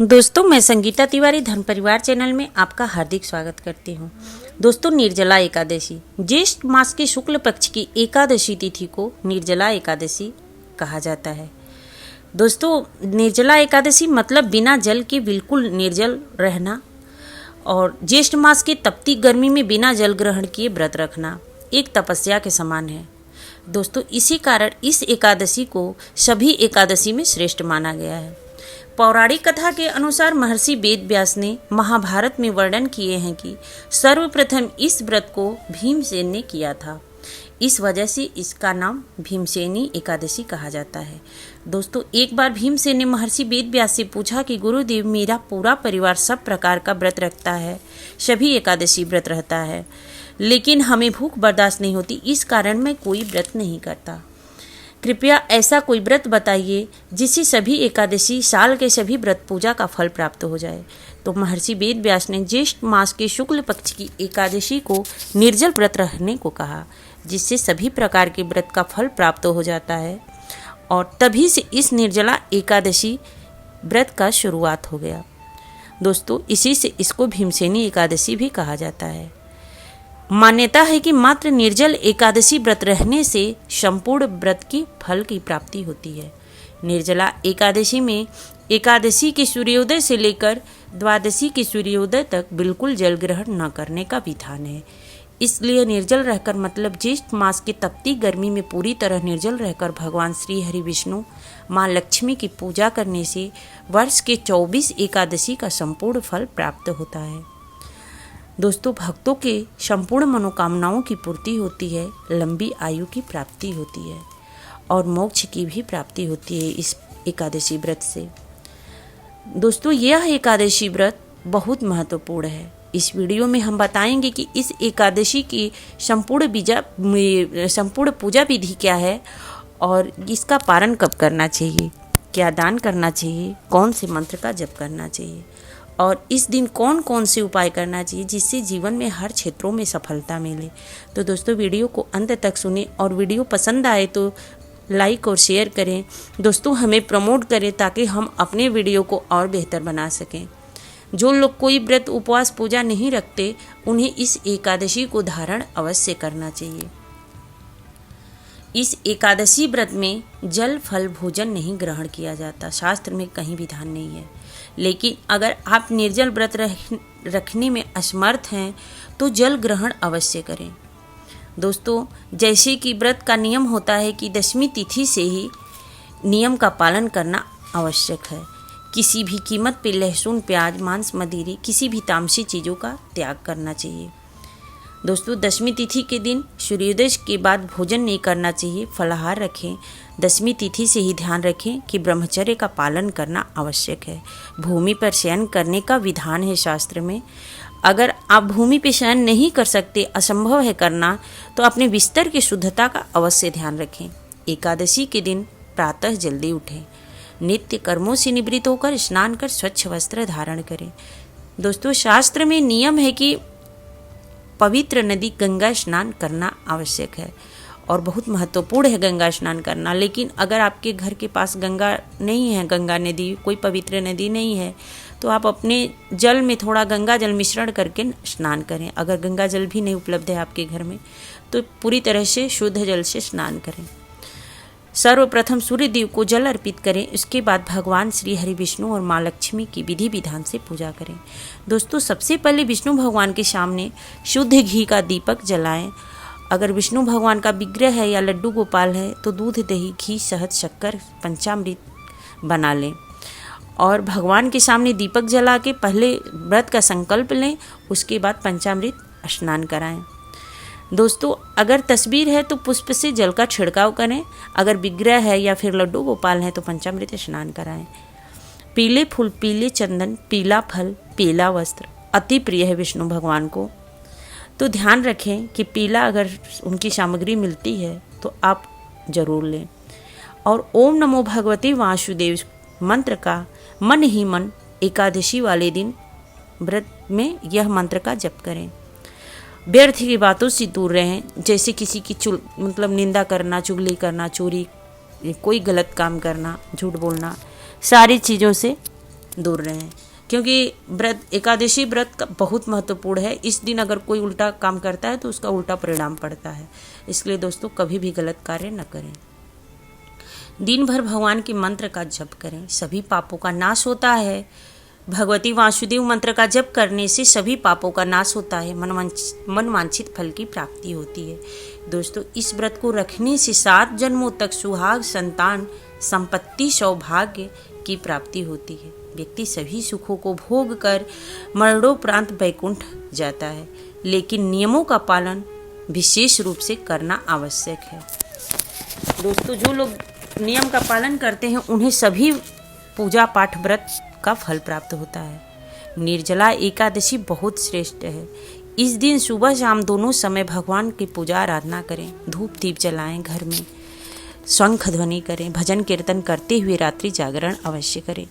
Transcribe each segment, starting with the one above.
दोस्तों, मैं संगीता तिवारी धर्म परिवार चैनल में आपका हार्दिक स्वागत करती हूँ। दोस्तों, निर्जला एकादशी ज्येष्ठ मास के शुक्ल पक्ष की एकादशी तिथि को निर्जला एकादशी कहा जाता है। दोस्तों, निर्जला एकादशी मतलब बिना जल के बिल्कुल निर्जल रहना और ज्येष्ठ मास की तपती गर्मी में बिना जल ग्रहण किए व्रत रखना एक तपस्या के समान है। दोस्तों, इसी कारण इस एकादशी को सभी एकादशी में श्रेष्ठ माना गया है। पौराणिक कथा के अनुसार महर्षि वेद व्यास ने महाभारत में वर्णन किए हैं कि सर्वप्रथम इस व्रत को भीमसेन ने किया था। इस वजह से इसका नाम भीमसेनी एकादशी कहा जाता है। दोस्तों, एक बार भीमसेन ने महर्षि वेद व्यास से पूछा कि गुरुदेव, मेरा पूरा परिवार सब प्रकार का व्रत रखता है, सभी एकादशी व्रत रहता है, लेकिन हमें भूख बर्दाश्त नहीं होती, इस कारण मैं कोई व्रत नहीं करता। कृपया ऐसा कोई व्रत बताइए जिससे सभी एकादशी साल के सभी व्रत पूजा का फल प्राप्त हो जाए। तो महर्षि वेद व्यास ने ज्येष्ठ मास के शुक्ल पक्ष की एकादशी को निर्जल व्रत रहने को कहा, जिससे सभी प्रकार के व्रत का फल प्राप्त हो जाता है। और तभी से इस निर्जला एकादशी व्रत का शुरुआत हो गया। दोस्तों, इसी से इसको भीमसेनी एकादशी भी कहा जाता है। मान्यता है कि मात्र निर्जल एकादशी व्रत रहने से संपूर्ण व्रत की फल की प्राप्ति होती है। निर्जला एकादशी में एकादशी के सूर्योदय से लेकर द्वादशी के सूर्योदय तक बिल्कुल जल ग्रहण न करने का विधान है। इसलिए निर्जल रहकर मतलब ज्येष्ठ मास की तपती गर्मी में पूरी तरह निर्जल रहकर भगवान श्री हरि विष्णु माँ लक्ष्मी की पूजा करने से वर्ष के 24 एकादशी का संपूर्ण फल प्राप्त होता है। दोस्तों, भक्तों के संपूर्ण मनोकामनाओं की पूर्ति होती है, लंबी आयु की प्राप्ति होती है और मोक्ष की भी प्राप्ति होती है इस एकादशी व्रत से। दोस्तों, यह एकादशी व्रत बहुत महत्वपूर्ण है। इस वीडियो में हम बताएंगे कि इस एकादशी की संपूर्ण पूजा विधि क्या है और इसका पारण कब करना चाहिए, क्या दान करना चाहिए, कौन से मंत्र का जप करना चाहिए और इस दिन कौन कौन से उपाय करना चाहिए जिससे जीवन में हर क्षेत्रों में सफलता मिले। तो दोस्तों, वीडियो को अंत तक सुनें और वीडियो पसंद आए तो लाइक और शेयर करें। दोस्तों, हमें प्रमोट करें ताकि हम अपने वीडियो को और बेहतर बना सकें। जो लोग कोई व्रत उपवास पूजा नहीं रखते उन्हें इस एकादशी को धारण अवश्य करना चाहिए। इस एकादशी व्रत में जल फल भोजन नहीं ग्रहण किया जाता, शास्त्र में कहीं विधान नहीं है। लेकिन अगर आप निर्जल व्रत रखने में असमर्थ हैं तो जल ग्रहण अवश्य करें। दोस्तों, जैसे कि व्रत का नियम होता है कि दशमी तिथि से ही नियम का पालन करना आवश्यक है। किसी भी कीमत पे लहसुन, प्याज, मांस, मदिरे किसी भी तामसी चीज़ों का त्याग करना चाहिए। दोस्तों, दशमी तिथि के दिन सूर्योदय के बाद भोजन नहीं करना चाहिए, फलाहार रखें। दशमी तिथि से ही ध्यान रखें कि ब्रह्मचर्य का पालन करना आवश्यक है। भूमि पर शयन करने का विधान है शास्त्र में। अगर आप भूमि पर शयन नहीं कर सकते, असंभव है करना, तो अपने बिस्तर की शुद्धता का अवश्य ध्यान रखें। एकादशी के दिन प्रातः जल्दी उठें, नित्य कर्मों से निवृत्त होकर स्नान कर स्वच्छ वस्त्र धारण करें। दोस्तों, शास्त्र में नियम है कि पवित्र नदी गंगा स्नान करना आवश्यक है और बहुत महत्वपूर्ण है गंगा स्नान करना। लेकिन अगर आपके घर के पास गंगा नहीं है, गंगा नदी कोई पवित्र नदी नहीं है, तो आप अपने जल में थोड़ा गंगा जल मिश्रण करके स्नान करें। अगर गंगा जल भी नहीं उपलब्ध है आपके घर में तो पूरी तरह से शुद्ध जल से स्नान करें। सर्वप्रथम सूर्य देव को जल अर्पित करें, उसके बाद भगवान श्री हरि विष्णु और माँ लक्ष्मी की विधि विधान से पूजा करें। दोस्तों, सबसे पहले विष्णु भगवान के सामने शुद्ध घी का दीपक जलाएं। अगर विष्णु भगवान का विग्रह है या लड्डू गोपाल है तो दूध, दही, घी, शहद, शक्कर, पंचामृत बना लें और भगवान के सामने दीपक जला के पहले व्रत का संकल्प लें, उसके बाद पंचामृत स्नान कराएं। दोस्तों, अगर तस्वीर है तो पुष्प से जल का छिड़काव करें, अगर विग्रह है या फिर लड्डू गोपाल है तो पंचामृत स्नान कराएं। पीले फूल, पीले चंदन, पीला फल, पीला वस्त्र अति प्रिय है विष्णु भगवान को, तो ध्यान रखें कि पीला अगर उनकी सामग्री मिलती है तो आप जरूर लें। और ओम नमो भगवते वासुदेव मंत्र का मन ही मन एकादशी वाले दिन व्रत में यह मंत्र का जप करें। व्यर्थ की बातों से दूर रहें, जैसे किसी की निंदा करना, चुगली करना, चोरी, कोई गलत काम करना, झूठ बोलना, सारी चीज़ों से दूर रहें, क्योंकि व्रत एकादशी व्रत का बहुत महत्वपूर्ण है। इस दिन अगर कोई उल्टा काम करता है तो उसका उल्टा परिणाम पड़ता है। इसलिए दोस्तों कभी भी गलत कार्य न करें। दिन भर भगवान के मंत्र का जप करें, सभी पापों का नाश होता है। भगवती वासुदेव मंत्र का जप करने से सभी पापों का नाश होता है, मनवांछित फल की प्राप्ति होती है। दोस्तों इस व्रत को रखने से 7 जन्मों तक सुहाग, संतान, संपत्ति, सौभाग्य की प्राप्ति होती है। व्यक्ति सभी सुखों को भोग कर मरणोपरांत वैकुंठ जाता है, लेकिन नियमों का पालन विशेष रूप से करना आवश्यक है। दोस्तों जो लोग नियम का पालन करते हैं उन्हें सभी पूजा पाठ व्रत का फल प्राप्त होता है। निर्जला एकादशी बहुत श्रेष्ठ है। इस दिन सुबह शाम दोनों समय भगवान की पूजा आराधना करें, धूप दीप जलाएं, घर में शंख ध्वनि करें, भजन कीर्तन करते हुए रात्रि जागरण अवश्य करें।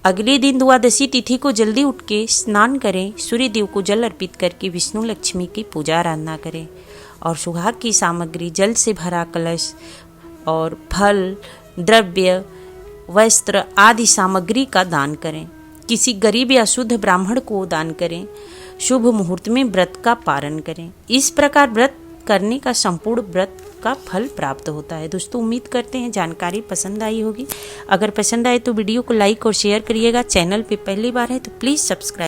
अगले दिन द्वादशी तिथि को जल्दी उठ के स्नान करें, सूर्य देव को जल अर्पित करके विष्णु लक्ष्मी की पूजा आराधना करें और सुहाग की सामग्री, जल से भरा कलश और फल, द्रव्य, वस्त्र आदि सामग्री का दान करें। किसी गरीब या शुद्ध ब्राह्मण को दान करें। शुभ मुहूर्त में व्रत का पारण करें। इस प्रकार व्रत करने का संपूर्ण व्रत का फल प्राप्त होता है। दोस्तों उम्मीद करते हैं जानकारी पसंद आई होगी। अगर पसंद आए तो वीडियो को लाइक और शेयर करिएगा। चैनल पे पहली बार है तो प्लीज़ सब्सक्राइब